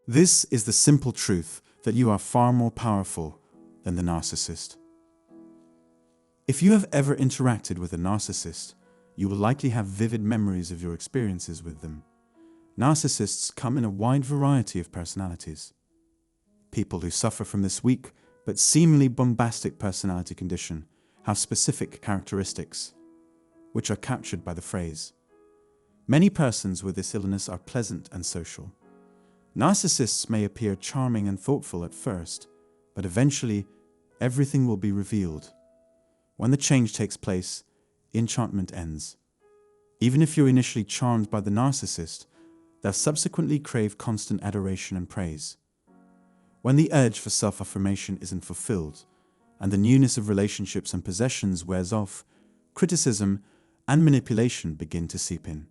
This is the simple truth that you are far more powerful than the narcissist. If you have ever interacted with a narcissist, you will likely have vivid memories of your experiences with them. Narcissists come in a wide variety of personalities. People who suffer from this weak but seemingly bombastic personality condition have specific characteristics, which are captured by the phrase. Many persons with this illness are pleasant and social. Narcissists may appear charming and thoughtful at first, but eventually everything will be revealed. When the change takes place, enchantment ends. Even if you're initially charmed by the narcissist, they'll subsequently crave constant adoration and praise. When the urge for self-affirmation isn't fulfilled, and the newness of relationships and possessions wears off, criticism and manipulation begin to seep in.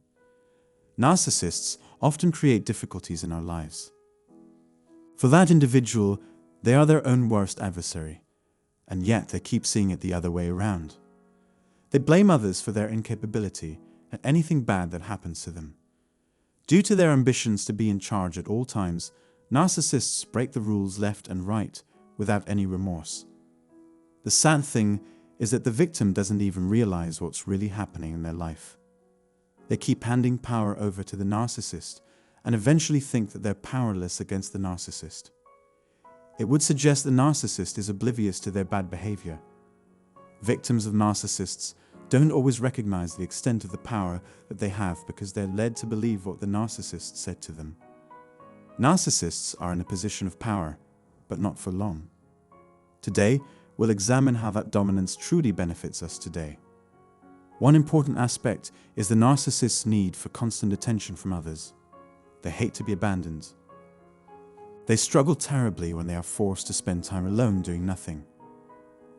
Narcissists often create difficulties in our lives. For that individual, they are their own worst adversary, and yet they keep seeing it the other way around. They blame others for their incapability and anything bad that happens to them. Due to their ambitions to be in charge at all times, narcissists break the rules left and right without any remorse. The sad thing is that the victim doesn't even realize what's really happening in their life. They keep handing power over to the narcissist and eventually think that they're powerless against the narcissist. It would suggest the narcissist is oblivious to their bad behavior. Victims of narcissists don't always recognize the extent of the power that they have because they're led to believe what the narcissist said to them. Narcissists are in a position of power, but not for long. Today, we'll examine how that dominance truly benefits us today. One important aspect is the narcissist's need for constant attention from others. They hate to be abandoned. They struggle terribly when they are forced to spend time alone doing nothing.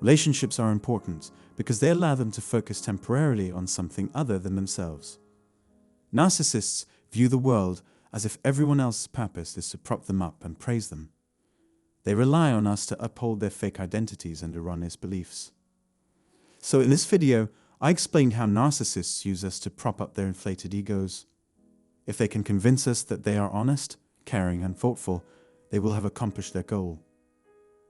Relationships are important because they allow them to focus temporarily on something other than themselves. Narcissists view the world as if everyone else's purpose is to prop them up and praise them. They rely on us to uphold their fake identities and erroneous beliefs. So in this video, I explained how narcissists use us to prop up their inflated egos. If they can convince us that they are honest, caring, and thoughtful, they will have accomplished their goal.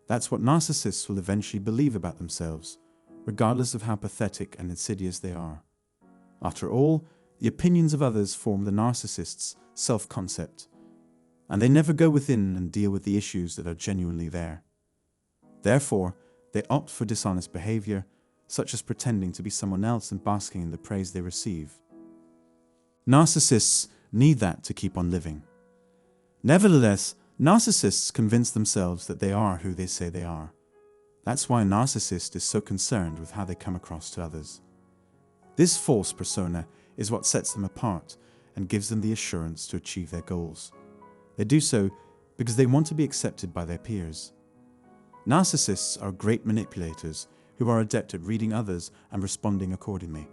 That's what narcissists will eventually believe about themselves, regardless of how pathetic and insidious they are. After all, the opinions of others form the narcissist's self-concept, and they never go within and deal with the issues that are genuinely there. Therefore, they opt for dishonest behavior, such as pretending to be someone else and basking in the praise they receive. Narcissists need that to keep on living. Nevertheless, narcissists convince themselves that they are who they say they are. That's why a narcissist is so concerned with how they come across to others. This false persona is what sets them apart and gives them the assurance to achieve their goals. They do so because they want to be accepted by their peers. Narcissists are great manipulators who are adept at reading others and responding accordingly.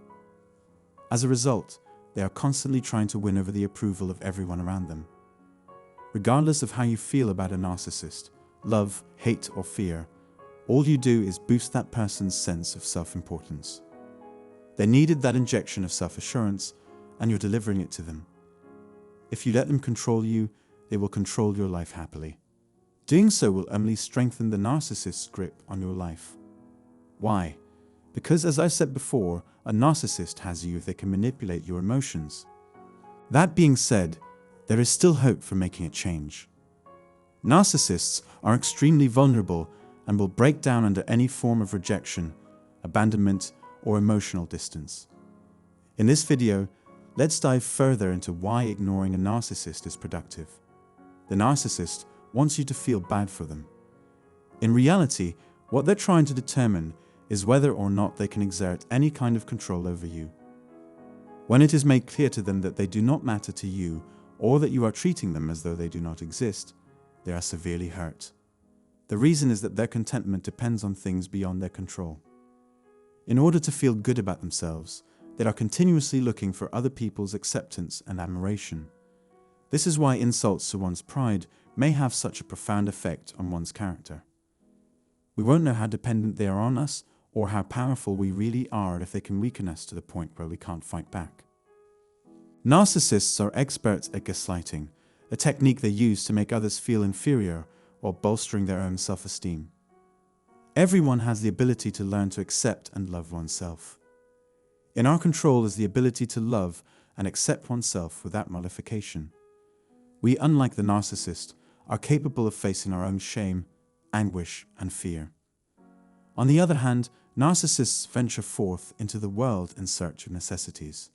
As a result, they are constantly trying to win over the approval of everyone around them. Regardless of how you feel about a narcissist, love, hate, or fear, all you do is boost that person's sense of self-importance. They needed that injection of self-assurance, and you're delivering it to them. If you let them control you, they will control your life happily. Doing so will only strengthen the narcissist's grip on your life. Why? Because, as I said before, a narcissist has you if they can manipulate your emotions. That being said, there is still hope for making a change. Narcissists are extremely vulnerable and will break down under any form of rejection, abandonment, or emotional distance. In this video, let's dive further into why ignoring a narcissist is productive. The narcissist wants you to feel bad for them. In reality, what they're trying to determine is whether or not they can exert any kind of control over you. When it is made clear to them that they do not matter to you or that you are treating them as though they do not exist, they are severely hurt. The reason is that their contentment depends on things beyond their control. In order to feel good about themselves, they are continuously looking for other people's acceptance and admiration. This is why insults to one's pride may have such a profound effect on one's character. We won't know how dependent they are on us or how powerful we really are if they can weaken us to the point where we can't fight back. Narcissists are experts at gaslighting, a technique they use to make others feel inferior while bolstering their own self-esteem. Everyone has the ability to learn to accept and love oneself. In our control is the ability to love and accept oneself without mollification. We, unlike the narcissist, are capable of facing our own shame, anguish, and fear. On the other hand, narcissists venture forth into the world in search of necessities.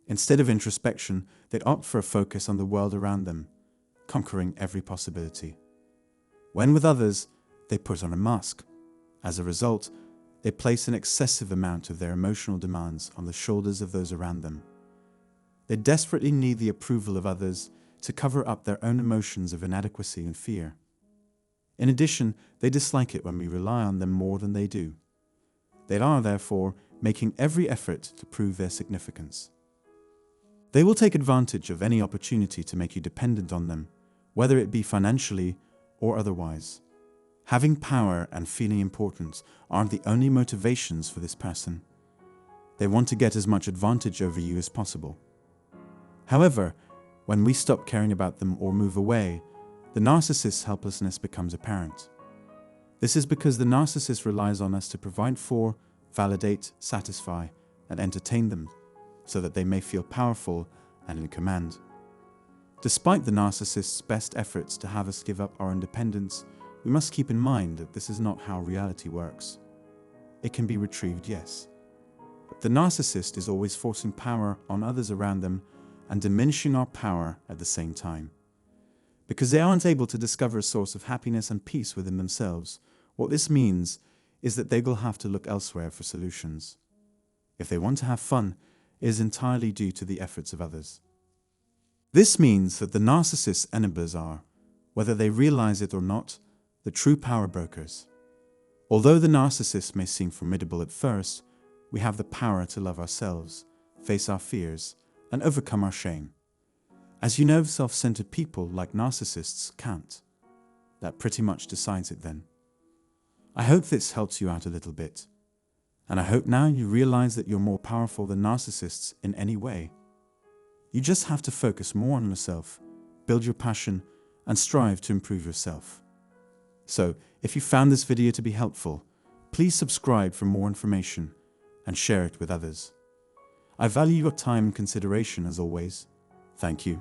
Instead of introspection, they opt for a focus on the world around them, conquering every possibility. When with others, they put on a mask. As a result, they place an excessive amount of their emotional demands on the shoulders of those around them. They desperately need the approval of others to cover up their own emotions of inadequacy and fear. In addition, they dislike it when we rely on them more than they do. They are, therefore, making every effort to prove their significance. They will take advantage of any opportunity to make you dependent on them, whether it be financially or otherwise. Having power and feeling important aren't the only motivations for this person. They want to get as much advantage over you as possible. However, when we stop caring about them or move away, the narcissist's helplessness becomes apparent. This is because the narcissist relies on us to provide for, validate, satisfy, and entertain them, so that they may feel powerful and in command. Despite the narcissist's best efforts to have us give up our independence, we must keep in mind that this is not how reality works. It can be retrieved, yes, but the narcissist is always forcing power on others around them and diminishing our power at the same time. Because they aren't able to discover a source of happiness and peace within themselves, what this means is that they will have to look elsewhere for solutions. If they want to have fun, it is entirely due to the efforts of others. This means that the narcissist's enemies are, whether they realize it or not, the true power brokers. Although the narcissist may seem formidable at first, we have the power to love ourselves, face our fears, and overcome our shame. As you know, self-centered people like narcissists can't. That pretty much decides it then. I hope this helps you out a little bit. And I hope now you realize that you're more powerful than narcissists in any way. You just have to focus more on yourself, build your passion, and strive to improve yourself. So, if you found this video to be helpful, please subscribe for more information and share it with others. I value your time and consideration as always. Thank you.